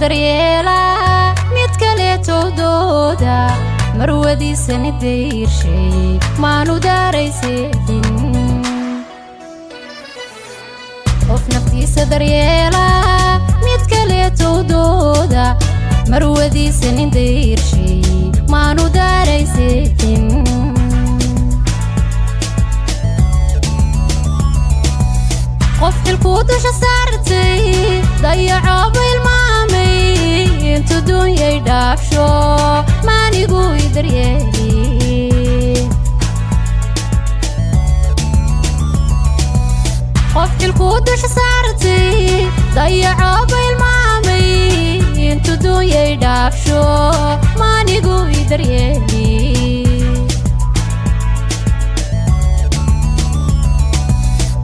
daryeela mid kale towdooda marwadiisa nidiirshay maanu daarayseedin qof naftiisa daryeela mid kale towdooda marwadiisa nidiirshay maanu daarayseedin qof xilkuu dusha saartay dayaco ilmaamay intu dunyay dhaafsho maanigu idaryeeli qof xilkuu dusha saartay dayaco ilmaamay intu dunyay dhaafsho maanigu idaryeeli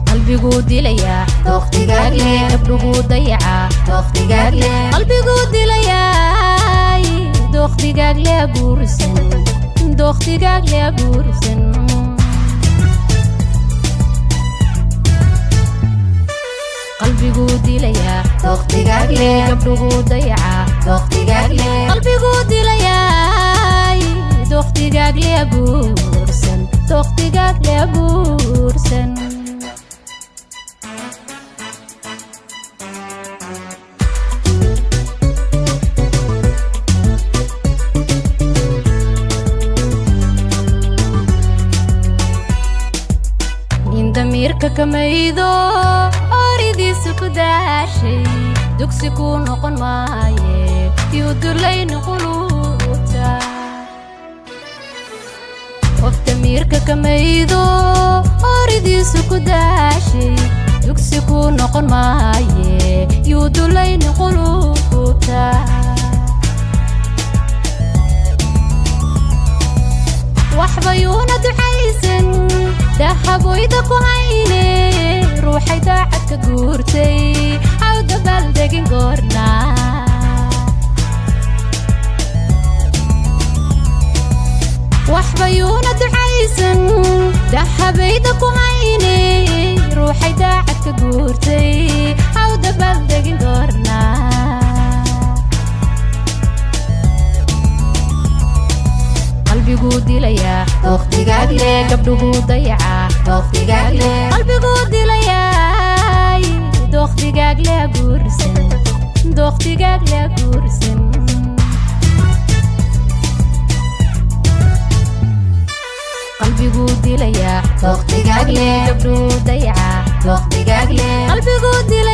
qalbigu dilaya doqtigaag leh gabdhugu dayaca doqtigaag leh qalbigu dilaya doqtigaag leh guursan doqtigaag leh guursan qalbigu dilaya doqtigaag leh gabdhugu dayaca doqtigaag leh qalbigu dilaya doqtigaag leh guursan doqtigaag leh guursan damirka kamaydo oridiisu ku daashay dugsi ku noqon maaye yuu dulayni quluubta qof damirka kamaydo oridiisu ku daashay dugsi ku noqon maaye yuu dulayni quluubta waxba yuuna ducaysan dahaboyda ku hayne ruuxay daacad ka guurtay aw dabaaldegin goorna waxba yuuna ducaysan dahabayda ku hayne ruuxay daacad ka guurtay aw dabaaldegin goorna qalbigu dilaya doqtigaag leh gabdhugu dayaca doqtigaag leh qalbigu dilaya doqtigaag leh guursan doqtigaag leh guursan qalbigu dilaya doqtigaag leh gabdhugu dayaca doqtigaag leh qalbigu dilaya